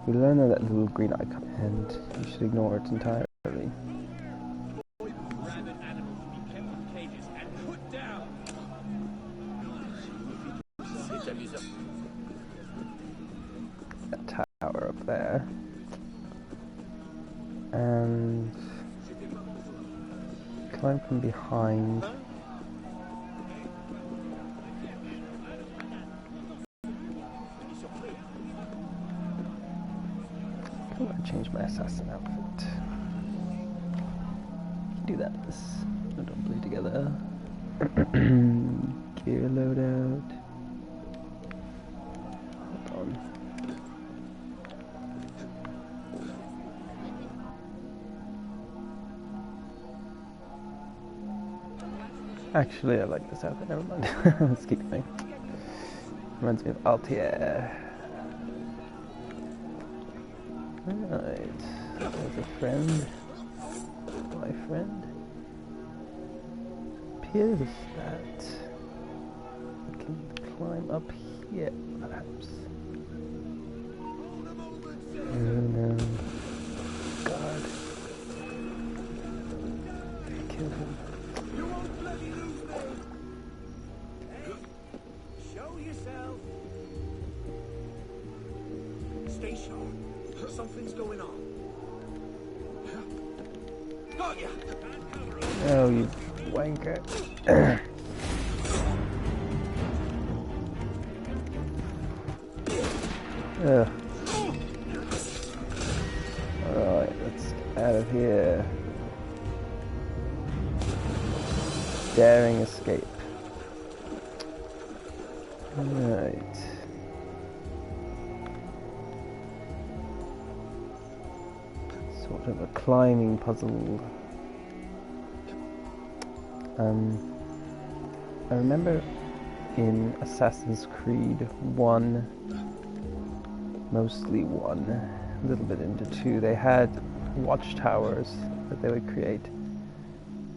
We learn that little green icon, and you should ignore it entirely. That tower up there. And climb from behind. I'm gonna change my assassin outfit. Do that. So don't bleed together. Gear loadout. Hold on. Actually, I like this outfit. Never mind. Let's keep going. Reminds me of Altair. Alright. There's a friend. My friend. Appears that we can climb up here, perhaps. Oh no. God. Kill him. You won't bloody lose me! Hey, show yourself! Stay sharp. Something's going on. Got ya! Oh, you wanker. Ugh. Alright, let's get out of here. Daring escape. Alright. Sort of a climbing puzzle. I remember in Assassin's Creed 1, mostly 1, a little bit into 2, they had watchtowers that they would create,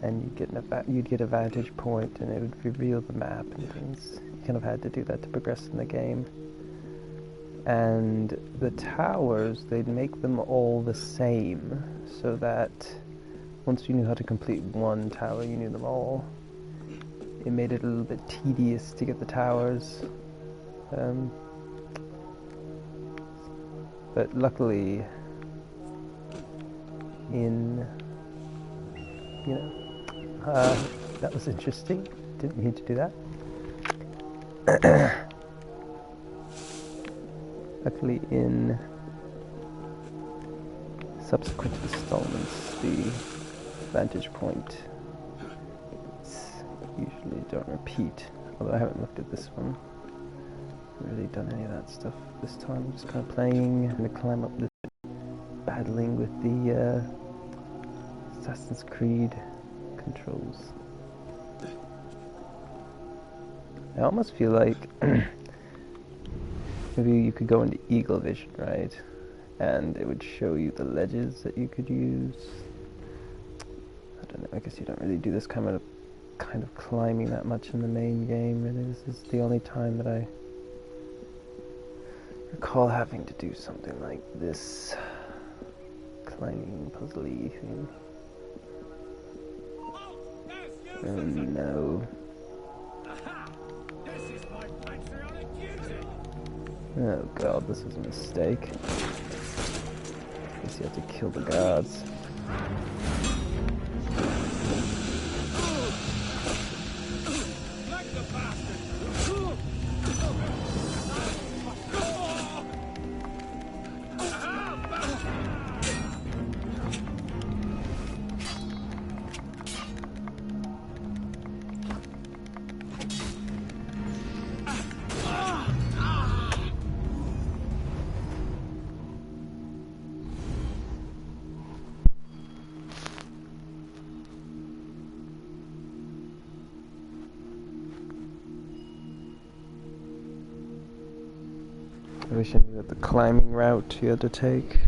and you'd get a vantage point, and it would reveal the map and things. You kind of had to do that to progress in the game. And the towers, they'd make them all the same, so that once you knew how to complete one tower, you knew them all. It made it a little bit tedious to get the towers. But luckily, that was interesting. Didn't mean to do that. Luckily, in subsequent installments, the vantage point usually don't repeat. Although I haven't looked at this one. Haven't really done any of that stuff this time. I'm just kind of playing. I'm going to climb up this, battling with the Assassin's Creed controls. I almost feel like maybe you could go into Eagle Vision, right? And it would show you the ledges that you could use. I don't know, I guess you don't really do this kind of climbing that much in the main game, really. This is the only time that I recall having to do something like this. Climbing puzzly thing. Oh no. Oh god, this was a mistake. Guess you have to kill the guards. I wish I knew that the climbing route you had to take.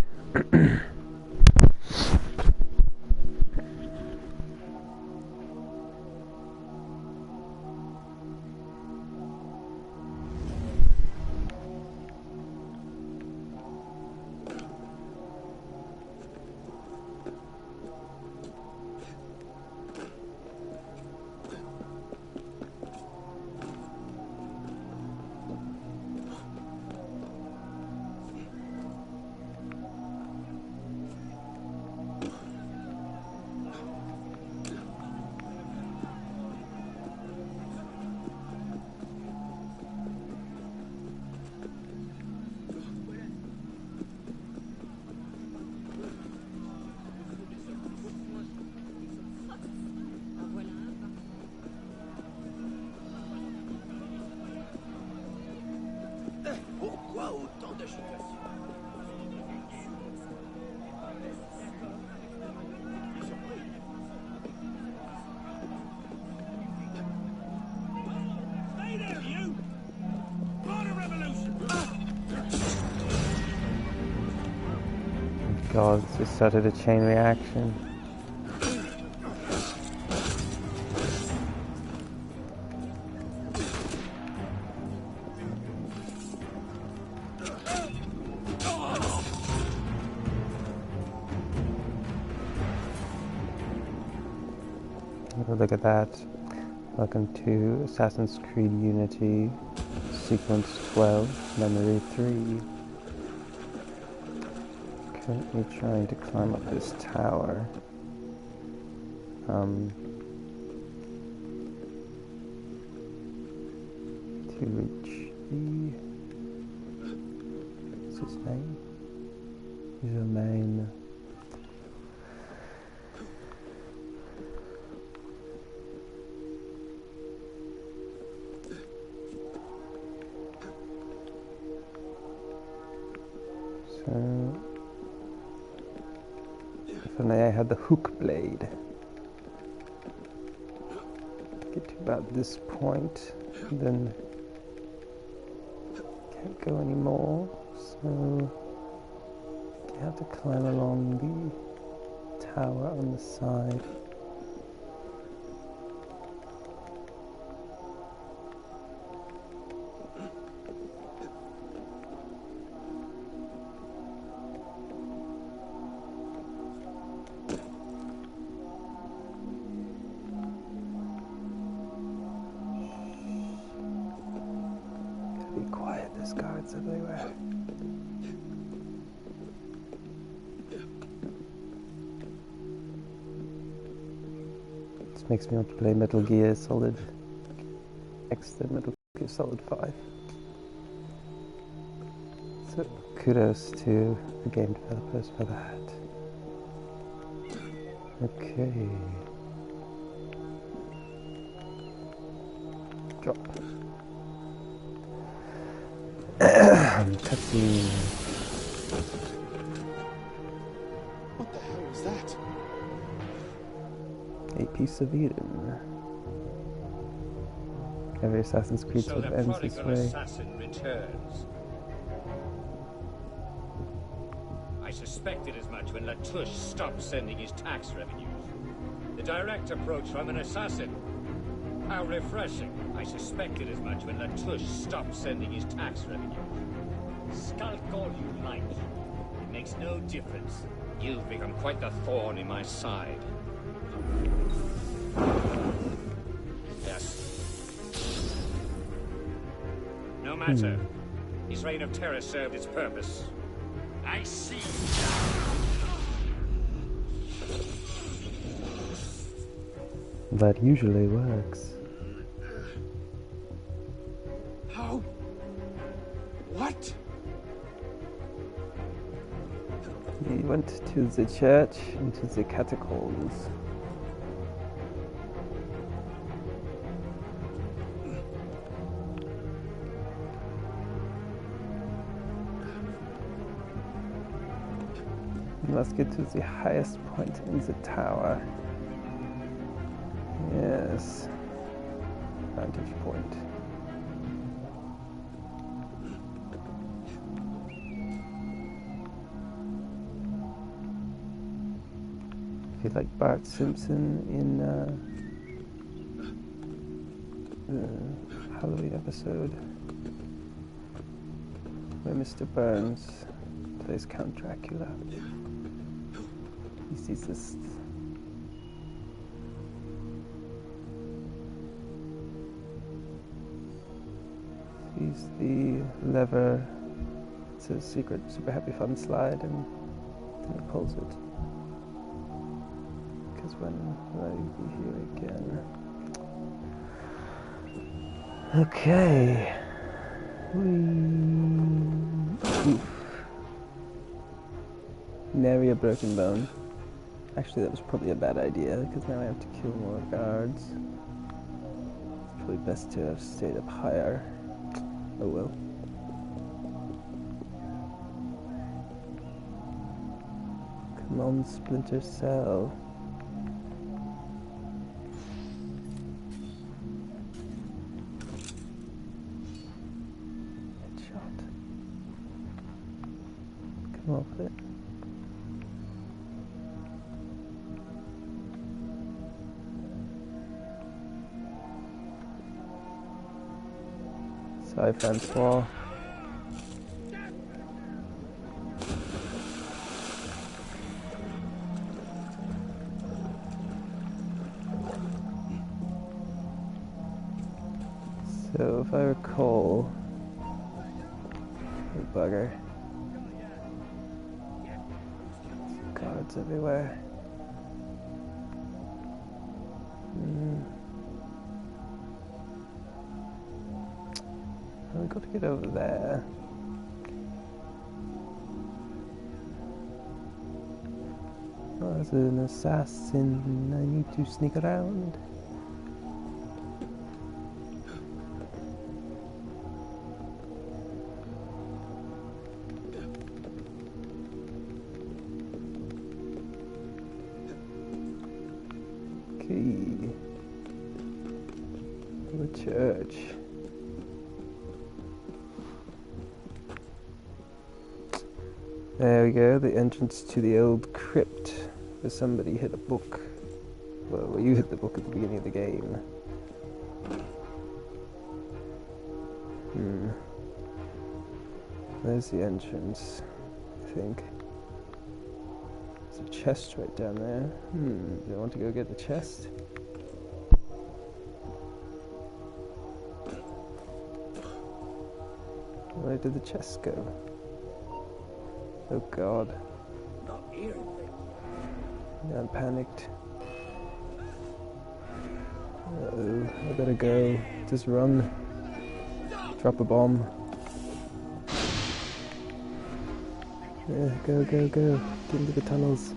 Stay there, you! Border revolution! God, it's just started a chain reaction. Oh, look at that. Welcome to Assassin's Creed Unity, Sequence 12, Memory 3. Currently trying to climb up this tower. To reach the... what's his name? He's a main... So... if only I had the hook blade. Get to about this point, then can't go anymore, so you have to climb along the tower on the side. Be quiet, there's guards everywhere. This makes me want to play Metal Gear Solid X than Metal Gear Solid 5. So kudos to the game developers for that. Okay. Drop. Cutscene. What the hell was that? A piece of Eden. Every Assassin's Creed So sort the of ends this prodigal way. assassin returns. I suspected as much when Latouche stopped sending his tax revenues. The direct approach from an assassin. How refreshing. I suspected as much when Latouche stopped sending his tax revenues. Skulk all you like. It makes no difference. You've become quite the thorn in my side. Yes. No matter. His reign of terror served its purpose. I see. That usually works. How? What? He went to the church, into the catacombs. Let's get to the highest point in the tower. Yes. Vantage point. I feel like Bart Simpson in the Halloween episode where Mr. Burns plays Count Dracula. He sees this. Sees the lever. It's a secret Super Happy Fun slide, and then he pulls it. Because when will I be here again? Okay. Oof. Nary a broken bone. Actually, that was probably a bad idea, because now I have to kill more guards. It's probably best to have stayed up higher. Oh well. Non-splinter cell. Headshot. Come off it. Sprinter24's. So, if I recall, oh, bugger, guards everywhere. I've got to get over there. Oh, there's an assassin. I need to sneak around. Key. The church. There we go, the entrance to the old crypt where somebody hit a book. Well, you hit the book at the beginning of the game. There's the entrance, I think. There's a chest right down there. Do I want to go get the chest? Where did the chest go? Oh god. Not here. I'm panicked. Uh-oh, I better go. Just run. Drop a bomb. Yeah, go, go, go. Get into the tunnels.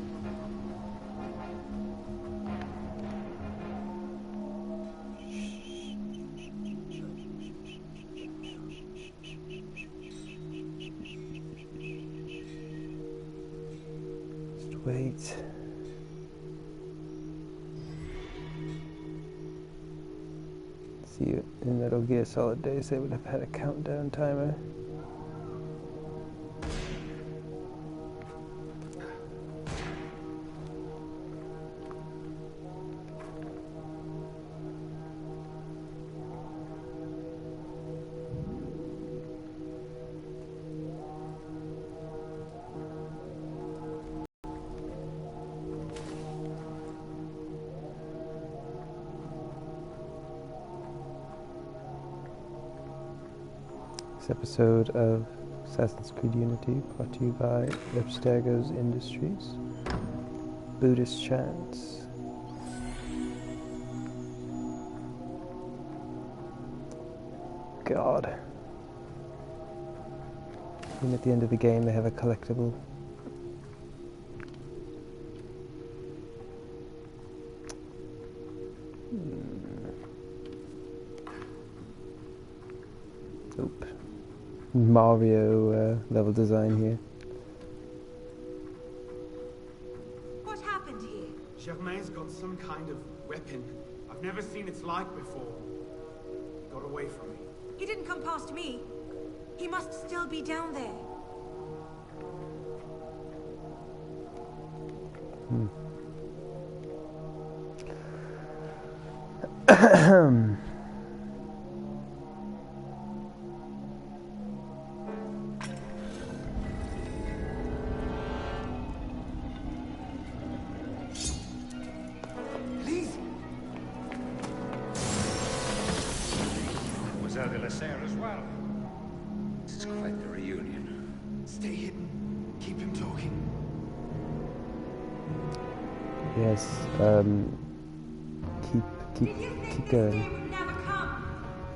Just wait. See, in Metal Gear Solid days, they would have had a countdown timer. This episode of Assassin's Creed Unity brought to you by Abstergo's Industries. Buddhist chants. God. And at the end of the game they have a collectible. Oop. Mario level design here. What happened here? Germain's got some kind of weapon. I've never seen its like before. It got away from me. He didn't come past me. He must still be down there. As well. This is quite the reunion. Stay hidden. Keep him talking. Yes, keep going. Day would never come.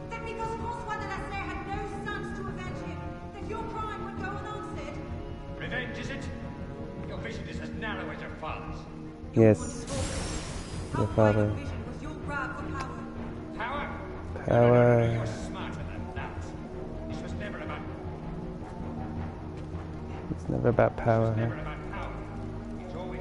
That because François de Lasserre had no sons to avenge him, that your crime would go unanswered. Revenge, is it? Your vision is as narrow as your father's. Yes, your father. Vision was your grab for power. Power? Power. You're smarter than that. This was never about... It's never about power, Never huh? about power. It's always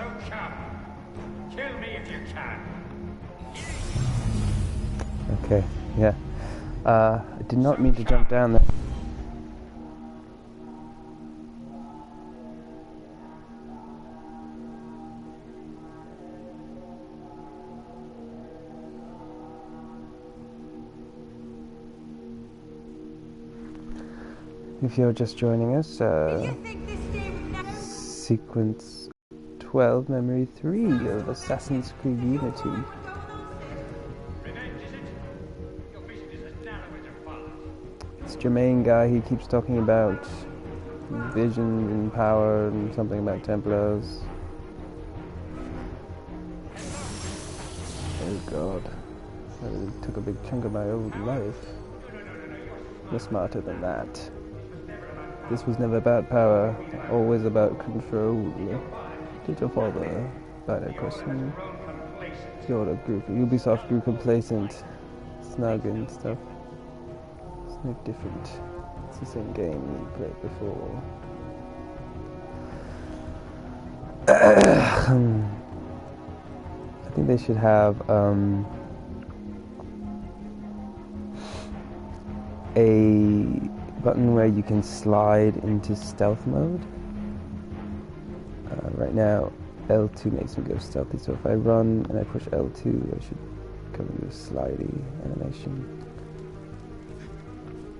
So come. Kill me if you can. Okay, yeah. I did not mean to jump down there. If you're just joining us, You think this game would never... Sequence 12, Memory 3 of Assassin's Creed Unity. What's going on, Sid? Revenge, is it? Your vision is as narrow as your father's. It's Jermaine guy, he keeps talking about vision and power and something about Templars. Oh god. That really took a big chunk of my old life. You're smarter than that. This was never about power, always about control. Did your father buy that question? Ubisoft grew complacent, snug and stuff. It's no different. It's the same game you played before. I think they should have a button where you can slide into stealth mode. Right now L2 makes me go stealthy, so if I run and I push L2 I should come into a slidey animation.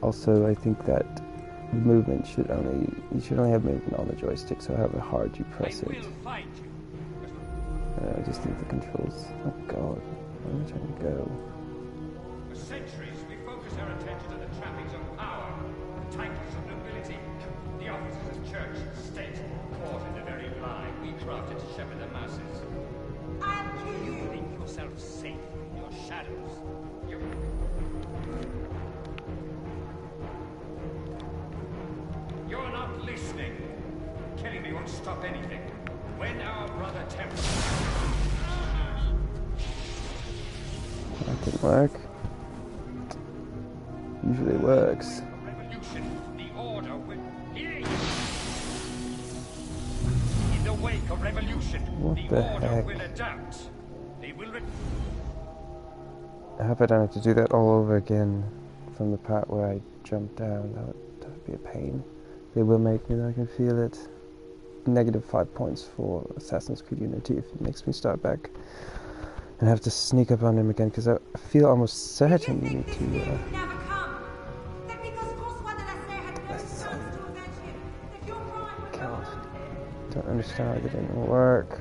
Also I think that movement you should only have movement on the joystick, so however hard you press it. I just think the controls, oh god, where am I trying to go? For centuries, we focus our attention on the trappings of power, the titles of nobility, the offices of church and state, caught in the very lie we crafted to shepherd the masses. I'll kill You you. think yourself safe in your shadows. You're not listening. Killing me won't stop anything. When our brother Templar... That didn't work. Usually works. Revolution, the order will... In the wake of revolution, What the the order heck? will adapt. They will... I hope I don't have to do that all over again from the part where I jumped down. That would be a pain. They will make me, I can feel it. -5 points for Assassin's Creed Unity if it makes me start back and have to sneak up on him again, because I feel almost certain you need to. Never come. That because François de la Serre had no sons to avenge him. That your crime would go God, unanswered. don't understand why that didn't work.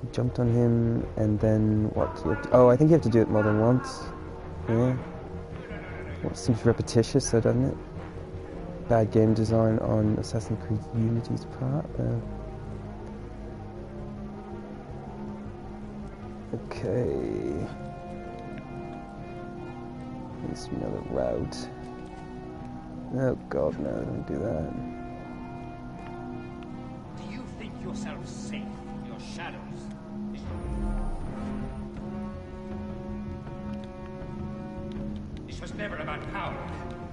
You jumped on him and then what? You have to, oh, I think you have to do it more than once. Yeah. Well, it seems repetitious, though, doesn't it? Bad game design on Assassin's Creed Unity's part. Okay. Let's another route. Oh god, no, don't do that. Do you think yourself safe in your shadows? This was never about power.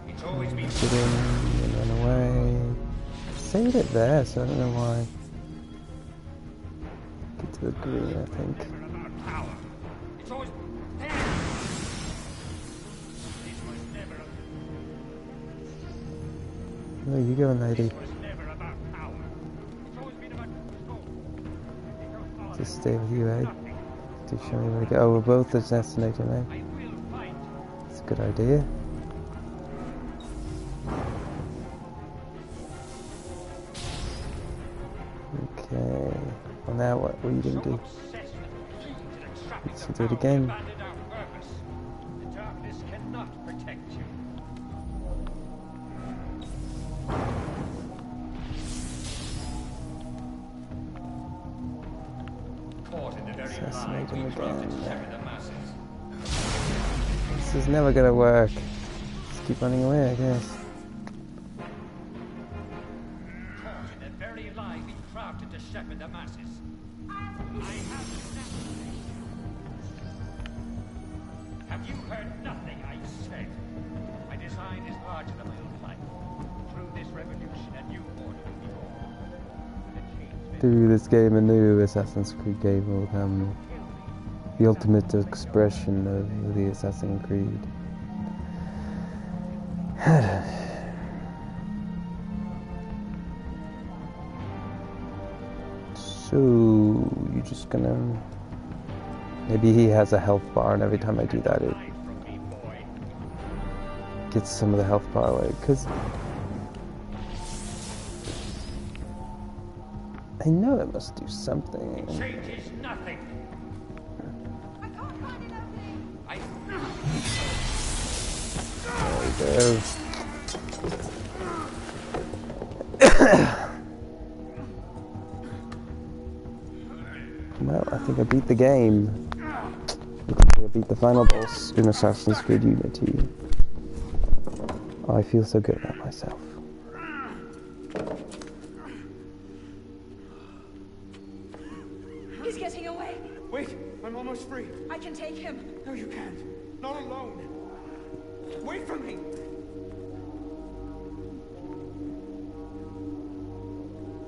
It's always been... Get in and run away. Saved it there, so I don't know why. Get to the green, I think. never about power. It's always... This was never... Where are you going, lady? This was never about power. It's always been about control. Just stay with you, eh? To show me where to go. Oh, we're both assassinating, eh? I will fight. It's a good idea. Okay. Well, now what are you going to do? Obsessed with keys and trappings Let's of do it power, again. we abandoned our purpose. The darkness cannot protect you. Caught in the very lie Assassinate we him crafted to again. shepherd the masses. This is never going to work. Just keep running away, I guess. Caught in the very lie we crafted to shepherd the masses. I have nothing. Have you heard nothing I said? My design is larger than my own life. Through this revolution, a new order will be born. The change may through this game, a new Assassin's Creed game will come. The ultimate expression of the Assassin's Creed. So, you're just gonna... Maybe he has a health bar, and every time I do that, it gets some of the health bar away, because... I know it must do something. Changes nothing. I can't find an opening. There we go. Well, I think I beat the game. I beat the final boss in Assassin's Creed Unity. Oh, I feel so good about myself. He's getting away. Wait, I'm almost free. I can take him. No, you can't. Not alone. Wait for me.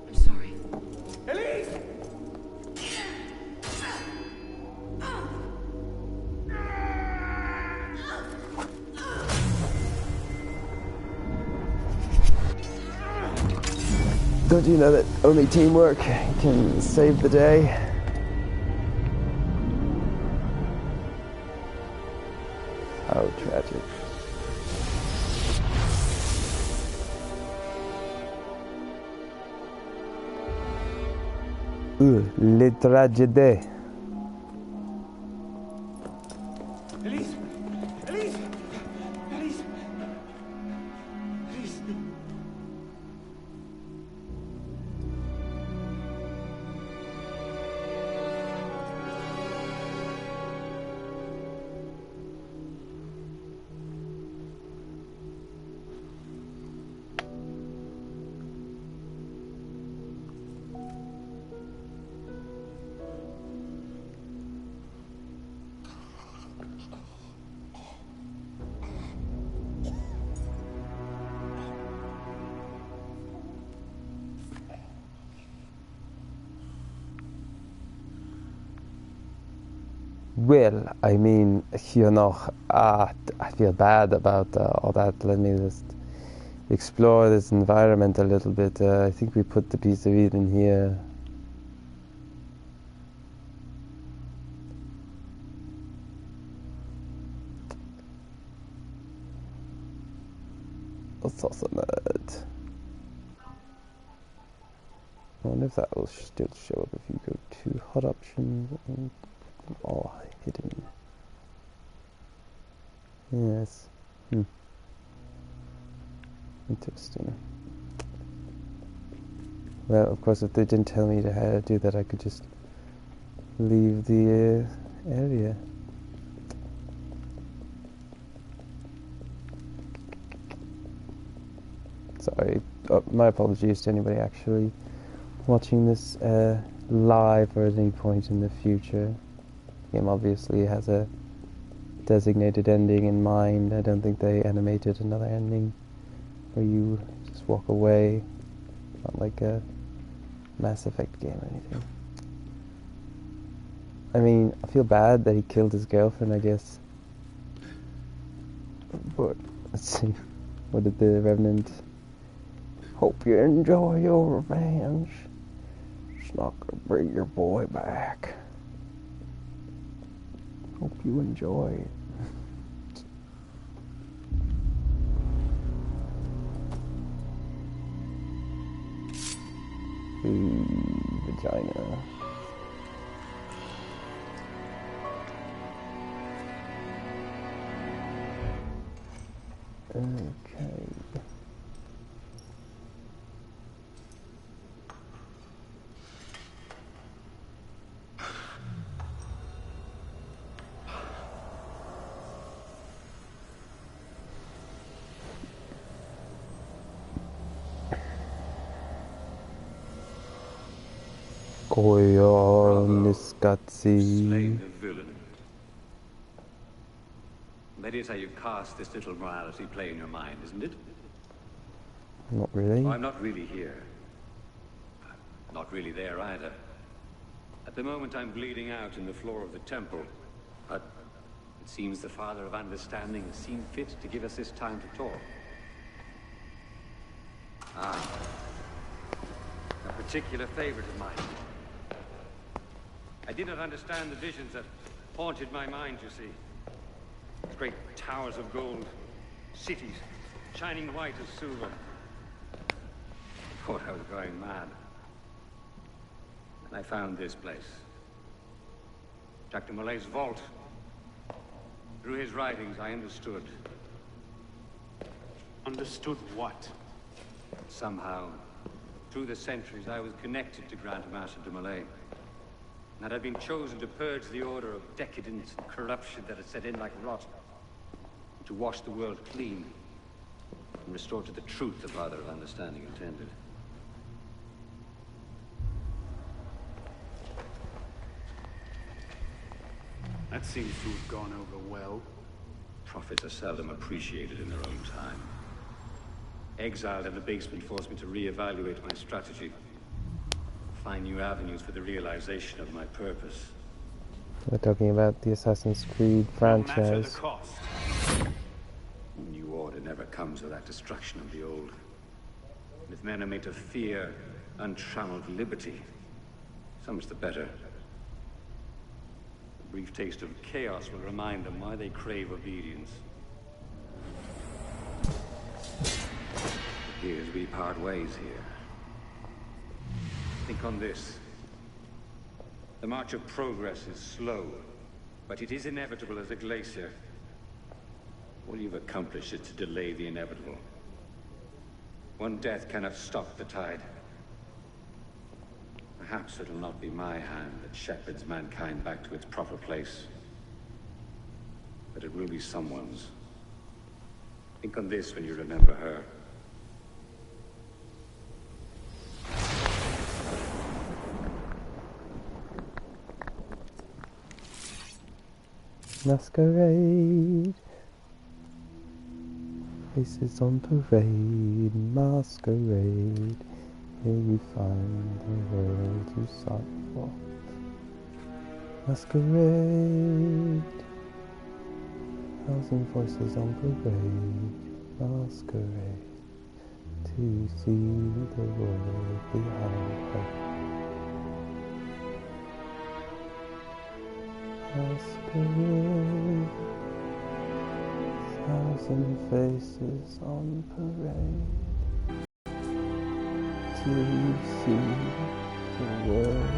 I'm sorry. Elise! Don't you know that only teamwork can save the day? How tragic. Les tragédies. Elise! Elise! Elise! Elise! Well, I mean, you know, I feel bad about all that. Let me just explore this environment a little bit. I think we put the piece of Eden here. Let's toss on that. I wonder if that will still show up if you go to HUD options and all hidden. Yes. Interesting. Well, of course, if they didn't tell me how to do that, I could just leave the area. Sorry. My apologies to anybody actually watching this live or at any point in the future. The game obviously has a designated ending in mind. I don't think they animated another ending where you just walk away. Not like a Mass Effect game or anything. I mean, I feel bad that he killed his girlfriend, I guess. But, let's see. What did the Revenant... Hope you enjoy your revenge. It's not gonna bring your boy back. Hope you enjoy it. Ooh, vagina. Okay. Slaying the villain. That is how you cast this little morality play in your mind, isn't it? Not really. Oh, I'm not really here. Not really there either. At the moment, I'm bleeding out in the floor of the temple. But it seems the Father of Understanding has seen fit to give us this time to talk. Ah. A particular favorite of mine. I did not understand the visions that haunted my mind, you see. Great towers of gold, cities, shining white as silver. I thought I was going mad. And I found this place. Jack de Molay's vault. Through his writings, I understood. Understood what? Somehow, through the centuries, I was connected to Grand Master de Molay. And I'd been chosen to purge the order of decadence and corruption that had set in like rot. To wash the world clean. And restore to the truth the Father of Understanding intended. That seems to have gone over well. Prophets are seldom appreciated in their own time. Exiled in the basement forced me to reevaluate my strategy. Find new avenues for the realization of my purpose. We're talking about the Assassin's Creed No matter franchise. the cost. New order never comes without destruction of the old. And if men are made to fear untrammeled liberty, so much the better. A brief taste of chaos will remind them why they crave obedience. It appears we part ways here. Think on this. The march of progress is slow, but it is inevitable as a glacier. All you've accomplished is to delay the inevitable. One death cannot stop the tide. Perhaps it'll not be my hand that shepherds mankind back to its proper place. But it will be someone's. Think on this when you remember her. Masquerade. Faces on parade, masquerade. Here you find the world you sought for. Masquerade. Thousand voices on parade, masquerade. To see the world behind her. Masquerade. Thousand faces on parade. To see the world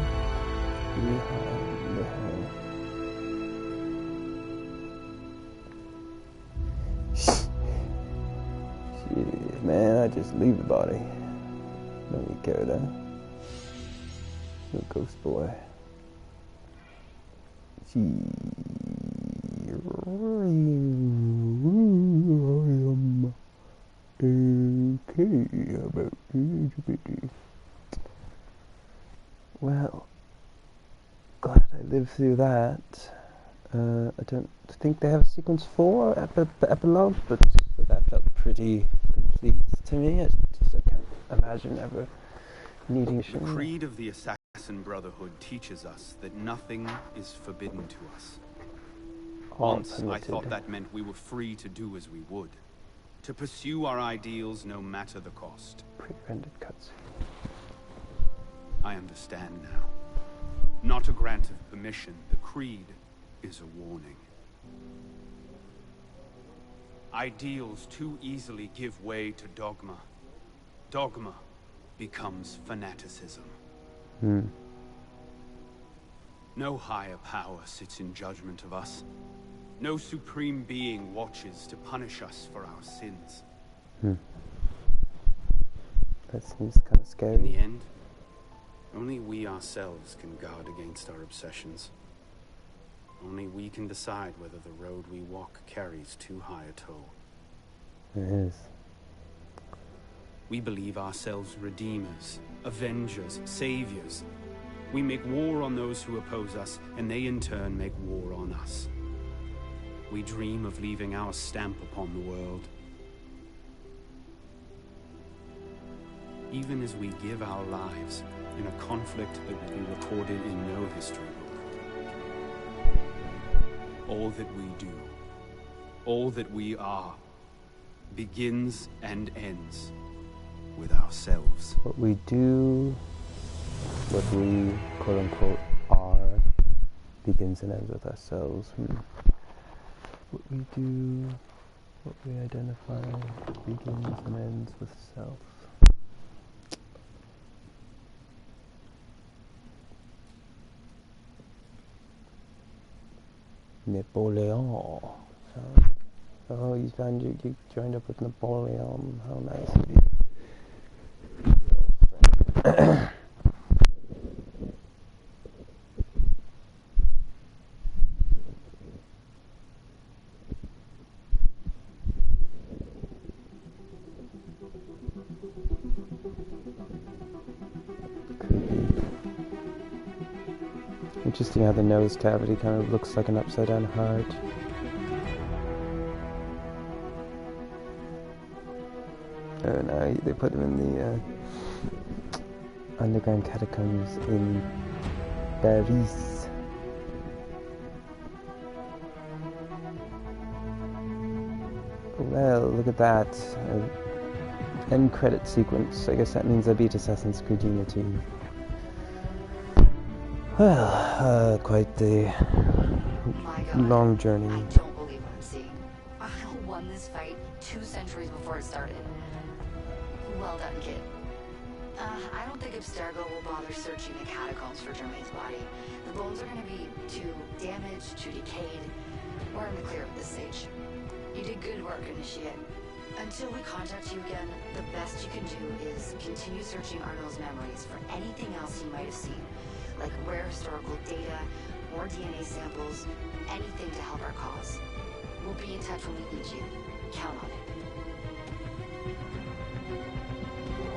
behind her. Shit, man, I just leave the body. Don't even care that. No ghost boy. I am okay about LGBT. Well, glad I lived through that. I don't think they have a sequence 4 epilogue, but that felt pretty complete to me. I can't imagine ever needing The creed of the Assassin Brotherhood teaches us that nothing is forbidden to us. Once, I thought that meant we were free to do as we would. To pursue our ideals no matter the cost. Pre-rendered cuts. I understand now. Not a grant of permission, the creed is a warning. Ideals too easily give way to dogma. Dogma becomes fanaticism. No higher power sits in judgment of us. No supreme being watches to punish us for our sins. That seems kind of scary. In the end, only we ourselves can guard against our obsessions. Only we can decide whether the road we walk carries too high a toll. It is. We believe ourselves redeemers, avengers, saviors. We make war on those who oppose us, and they in turn make war on us. We dream of leaving our stamp upon the world. even as we give our lives in a conflict that will be recorded in no history book. All that we do, all that we are, begins and ends with ourselves. What we do, what we quote-unquote are, begins and ends with ourselves. What we do, what we identify, begins and ends with self. Napoleon. Oh, you found you joined up with Napoleon. How nice of you. Interesting how the nose cavity kind of looks like an upside down heart. Oh no, they put him in the underground catacombs in Paris. Well, look at that. End credit sequence. I guess that means I beat Assassin's Creed Unity. Well, quite the long journey. I don't believe what I'm seeing. I won this fight 2 centuries before it started. Well done, kid. I don't think Abstergo will bother searching the catacombs for Germain's body. The bones are going to be too damaged, too decayed. We're in the clear at this stage. You did good work, Initiate. Until we contact you again, the best you can do is continue searching Arnold's memories for anything else he might have seen. Like rare historical data, more DNA samples, anything to help our cause. We'll be in touch when we need you. Count on it.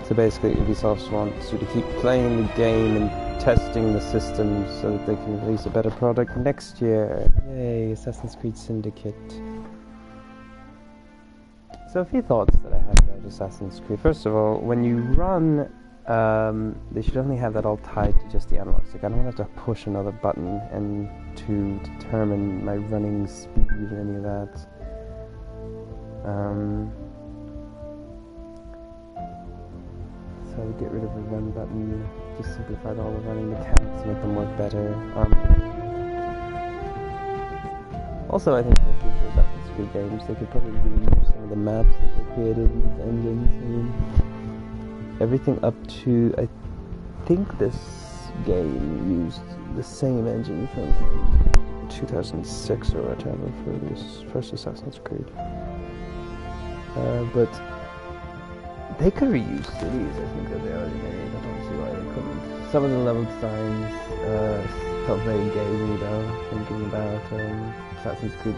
So basically, Ubisoft wants you to keep playing the game and testing the systems so that they can release a better product next year. Yay, Assassin's Creed Syndicate. So a few thoughts that I had about Assassin's Creed. First of all, when you run, they should only have that all tied to just the analogs. Like, I don't want to have to push another button and to determine my running speed or any of that. So get rid of the run button, just simplify all the running mechanics, make them work better. Also, I think for future Assassin's Creed games, they could probably reuse some of the maps that they created in these engines. I mean, everything up to, I think this game used the same engine from 2006 or whatever for this first Assassin's Creed. But they could reuse cities, I think, that they already made. I don't see why they couldn't. Some of the level designs felt very gamey though, thinking about Assassin's Creed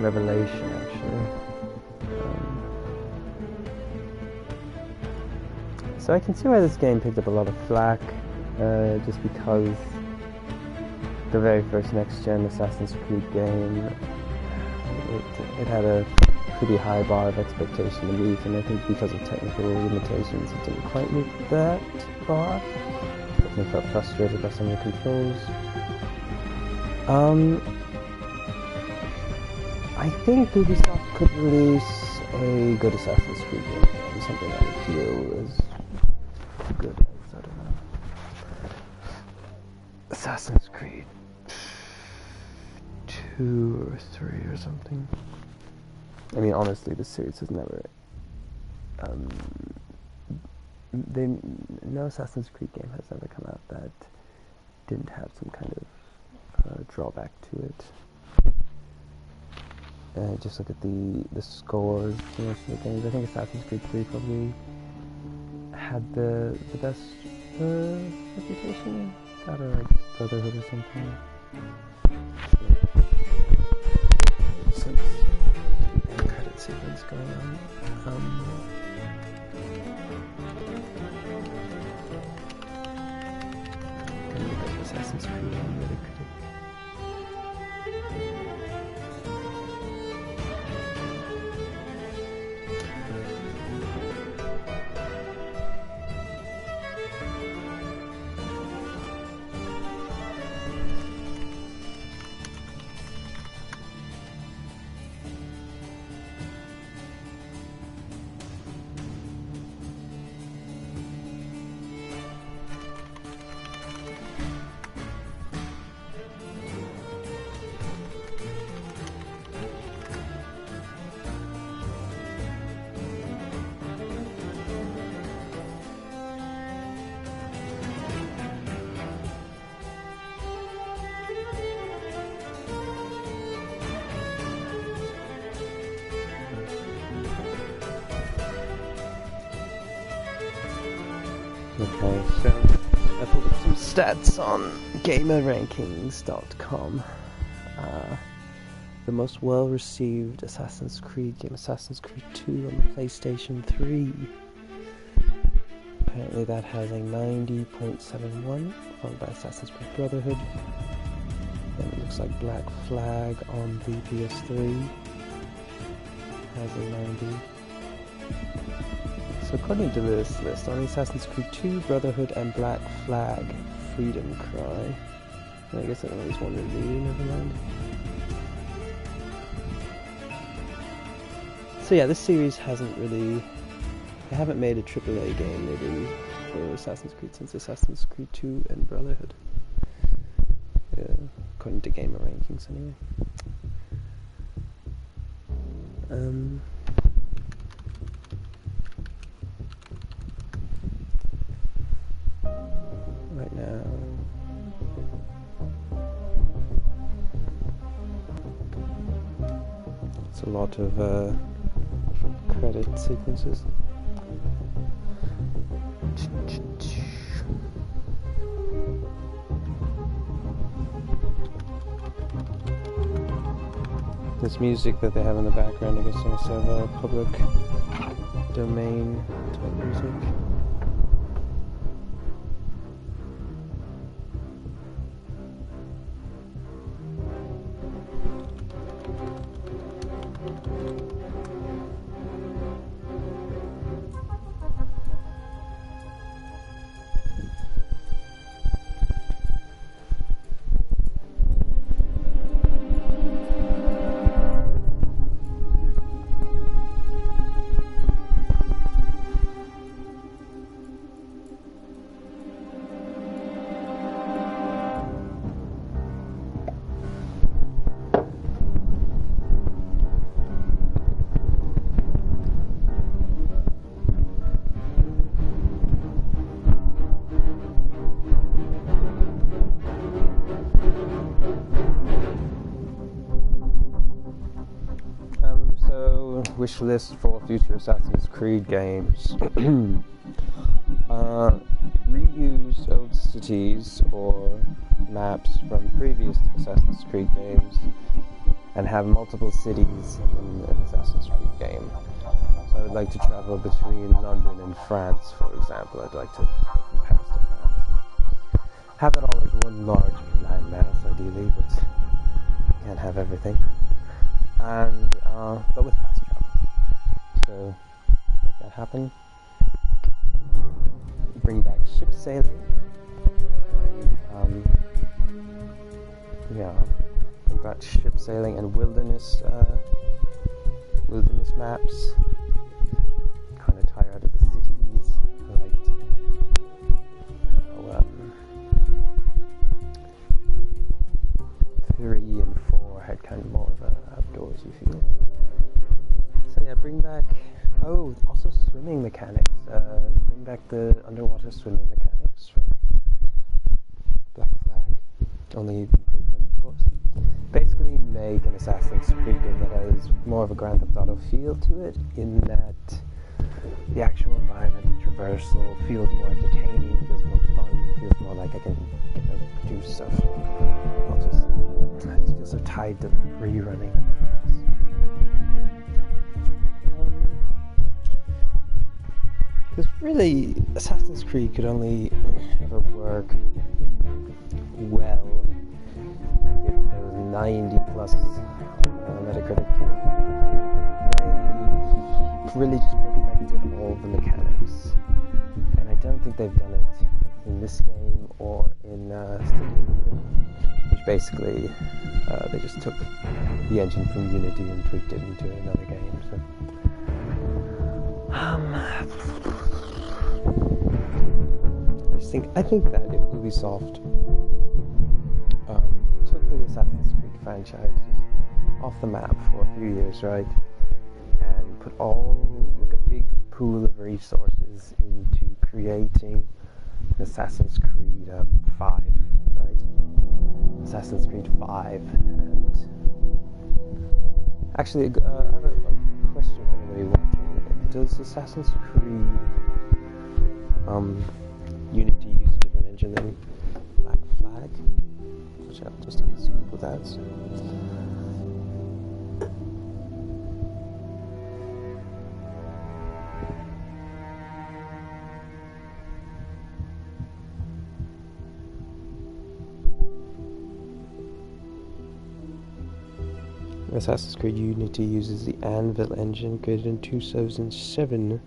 Revelation actually. So I can see why this game picked up a lot of flack, just because the very first next-gen Assassin's Creed game, it had a pretty high bar of expectation to meet, and I think because of technical limitations it didn't quite meet that bar. I felt frustrated by some of the controls. I think Ubisoft could release a good Assassin's Creed game, something that I feel is good as, I don't know, Assassin's Creed 2 or 3 or something. I mean, honestly, the series has never, no Assassin's Creed game has ever come out that didn't have some kind of drawback to it. Just look at the scores for most of the games. I think Assassin's Creed 3 probably had the best reputation. That or like Brotherhood or something. Some end credit sequence going on. Assassin's Creed 1 really could have. Okay, so I pulled up some stats on gamerrankings.com. The most well-received Assassin's Creed game, Assassin's Creed 2 on the PlayStation 3. Apparently that has a 90.71, followed by Assassin's Creed Brotherhood. Then it looks like Black Flag on the PS3 has a 90. So according to this list, only Assassin's Creed 2, Brotherhood, and Black Flag Freedom Cry. I guess that was one review, never mind. So yeah, this series hasn't really... They haven't made a AAA game maybe for Assassin's Creed since Assassin's Creed 2 and Brotherhood. Yeah, according to Gamer Rankings anyway. Right now... It's a lot of credit sequences. This music that they have in the background, I guess they must have a public domain type music. Wish list for future Assassin's Creed games. Reuse old cities or maps from previous Assassin's Creed games and have multiple cities in an Assassin's Creed game. So I would like to travel between London and France, for example. I'd like to go from Paris to France. Have that all as one large landmass, ideally, but can't have everything. And but with fast travel. So make that happen. Bring back ship sailing. Yeah, bring back ship sailing and wilderness maps. Kind of tired of the cities. I liked 3 and 4 had kind of more of an outdoorsy feel. So yeah, bring back... Oh, also swimming mechanics. Bring back the underwater swimming mechanics from Black Flag. Only improve them, of course. Basically make an Assassin's Creed game that has more of a Grand Theft Auto feel to it, in that the actual environment, the traversal, feels more entertaining, feels more fun, feels more like I can do stuff. I just feel so tied to rerunning. Because really, Assassin's Creed could only ever work well if there was 90 plus Metacritic. They really just perfected all the mechanics, and I don't think they've done it in this game or in which basically they just took the engine from Unity and tweaked it into another game. So. I think that if Ubisoft took the Assassin's Creed franchise off the map for a few years, right, and put like a big pool of resources into creating Assassin's Creed 5, right? Assassin's Creed 5, and actually, I have a question for anybody watching. Does Assassin's Creed Unity used a different engine than Black Flag, which I'll just have to scoop with that. Assassin's Creed Unity uses the Anvil engine created in 2007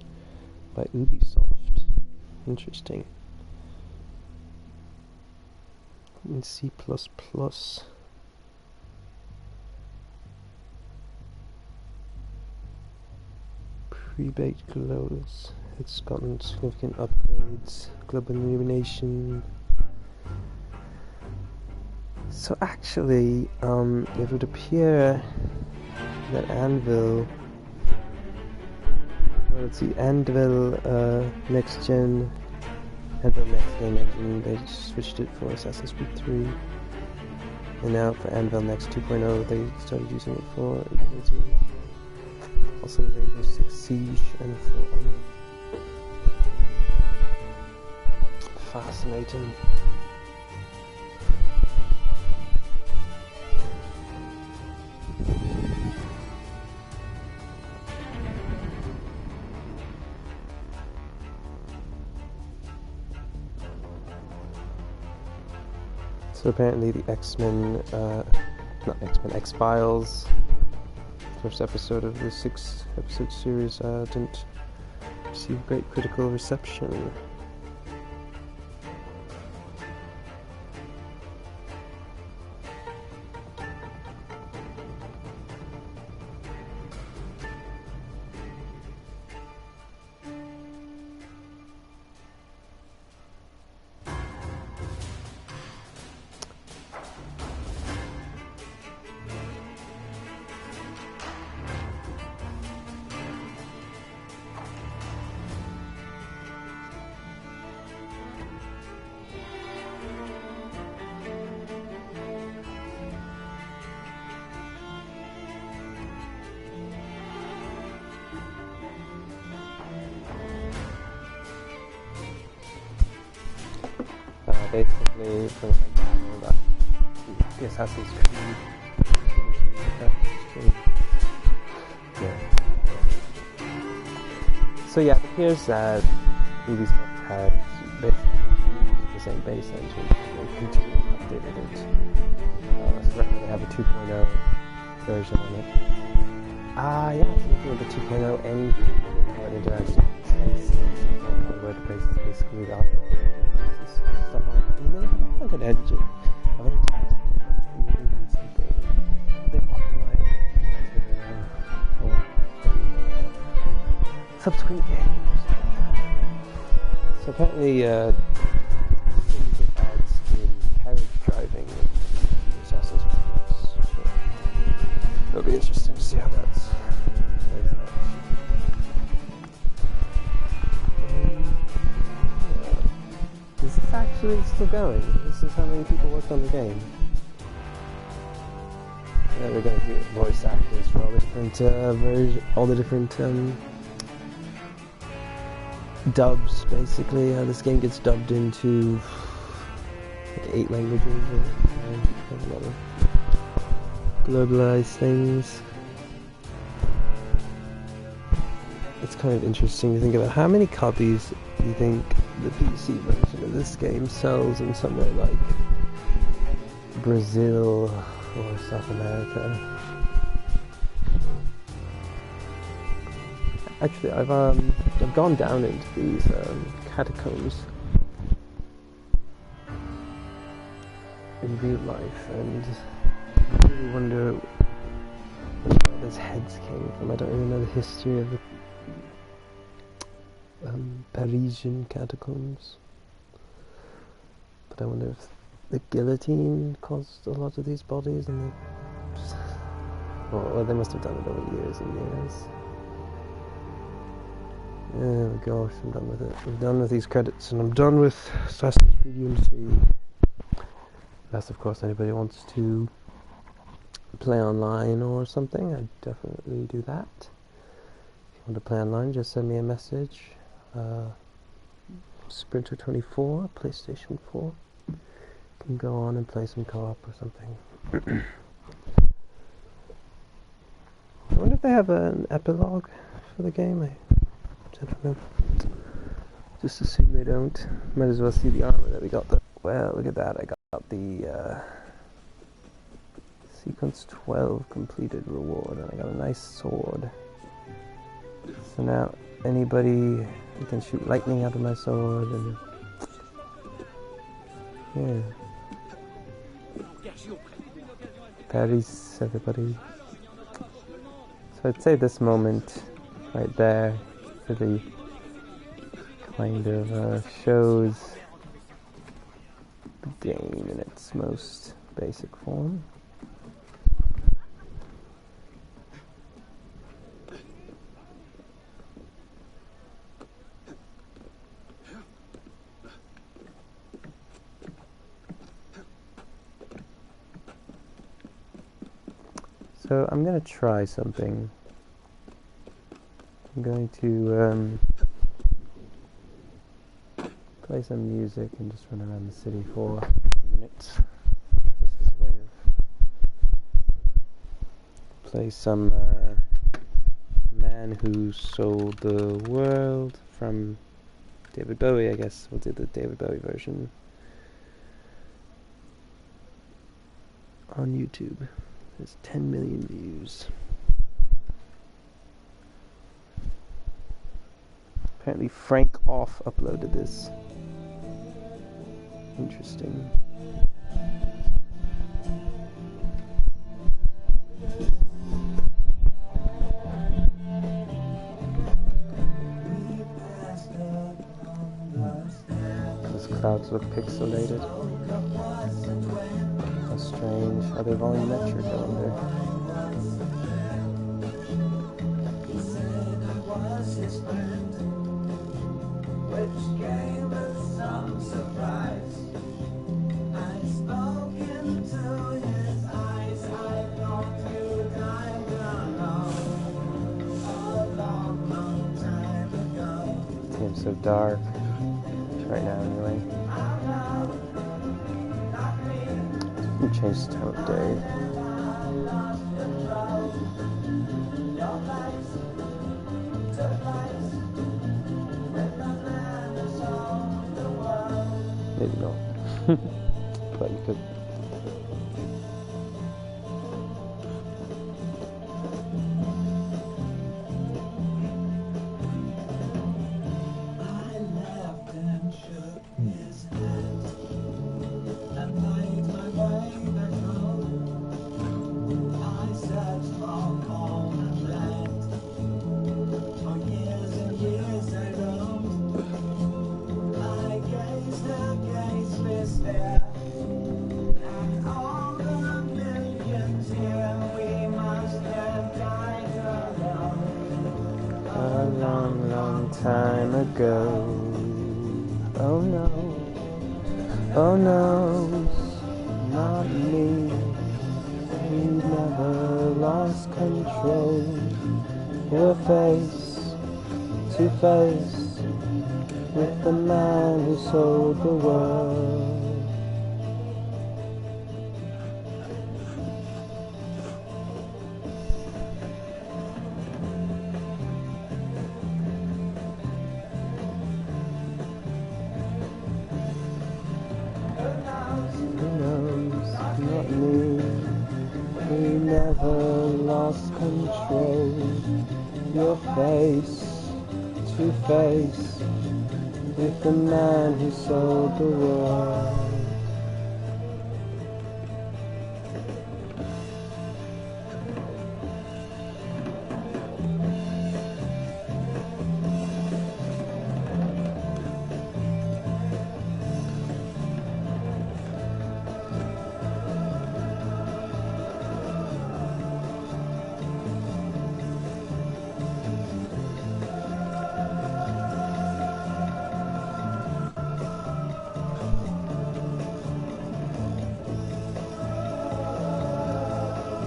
by Ubisoft. Interesting. In C++. Pre-baked clothes. It's gotten significant upgrades. Global illumination. So actually, it would appear that Anvil, well, it's the Anvil next gen, Anvil next gen engine. They switched it for Assassin's Creed 3, and now for Anvil Next 2.0, they started using it for Unity. Also Rainbow Six Siege and For Honor. Fascinating. So apparently the X-Files, first episode of the 6-episode series, didn't receive great critical reception. Basically, from what I know about the Assassin's Creed, yeah. So yeah, it appears that Ubisoft has basically used the same base engine and continually updated it. So right now they have a 2.0 version on it. Yeah, I was looking at the 2.0 and how it interacts with where the base is basically the stuff on it. And they have a good engine. A very taxing one. You really need something. They optimize it for subsequent games. So apparently, you get ads in carriage driving in Assassin's Creed. So it'll be interesting to see how that's plays out. Is this actually still going? This is how many people worked on the game. Yeah, we're going to do voice actors for all the different dubs, basically. This game gets dubbed into like 8 languages and a lot of globalized things. It's kind of interesting to think about how many copies do you think the PC version of this game sells in somewhere like Brazil or South America. Actually, I've gone down into these catacombs in real life, and I really wonder where those heads came from. I don't really know the history of the Parisian catacombs, but I wonder if the guillotine caused a lot of these bodies, and they just, well, they must have done it over years and years. Oh gosh, I'm done with it. I'm done with these credits, and I'm done with Assassin's Creed Unity. Unless, of course, anybody wants to play online or something, I'd definitely do that. If you want to play online, just send me a message. Sprinter24, PlayStation 4. Can go on and play some co-op or something. I wonder if they have an epilogue for the game. I don't know. Just assume they don't. Might as well see the armor that we got there. Well, look at that. I got the Sequence 12 completed reward, and I got a nice sword. So now anybody can shoot lightning out of my sword, and yeah. Paris, everybody. So I'd say this moment right there really kind of shows the game in its most basic form. So I'm going to try something. I'm going to play some music and just run around the city for a minute. Just as a way of play some Man Who Sold the World from David Bowie, I guess. We'll do the David Bowie version on YouTube. There's 10 million views. Apparently Frank Off uploaded this. Interesting. Those clouds look pixelated. How strange. Are they volumetric, I wonder? Seems so dark right now anyway. Change the time of day. Maybe not. But you could. Time ago. Oh no, oh no, not me. We never lost control. You're face to face with the man who sold the world. We never lost control. You're face to face with the man who sold the world.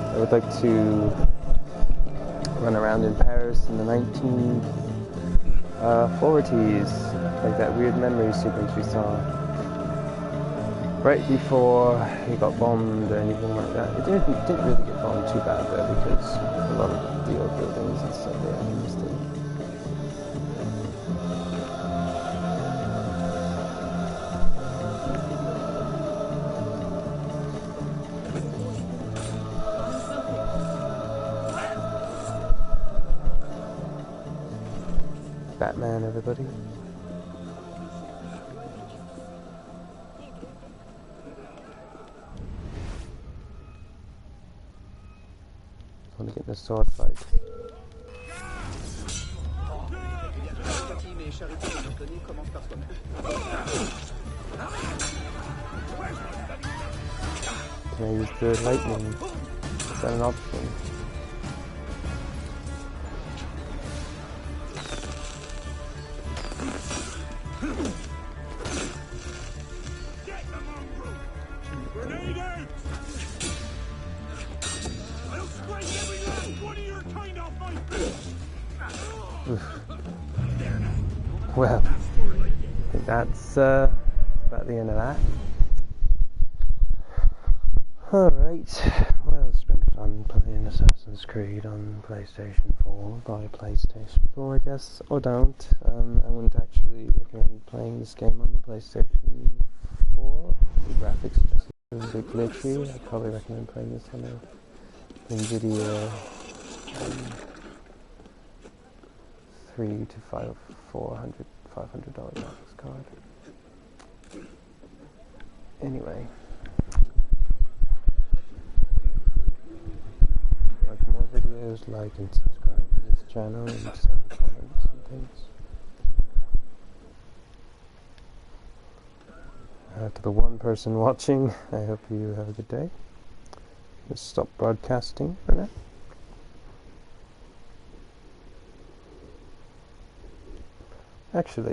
I would like to run around in Paris in the 40s, like that weird memory sequence we saw right before he got bombed or anything like that. It didn't really get bombed too bad though, because a lot of the old buildings and stuff they are still. Batman, everybody. I want to get in a sword fight. Can I use the lightning? Is that an option? Well, I think that's about the end of that. Alright, well, it's been fun playing Assassin's Creed on PlayStation 4, by PlayStation 4 I guess, or don't. I wouldn't actually recommend playing this game on the PlayStation 4. The graphics are just a bit glitchy. I'd probably recommend playing this on a NVIDIA $300 to $500 graphics card. Anyway, like more videos, like and subscribe to this channel and send comments and things. To the one person watching, I hope you have a good day. Let's stop broadcasting for now. Actually,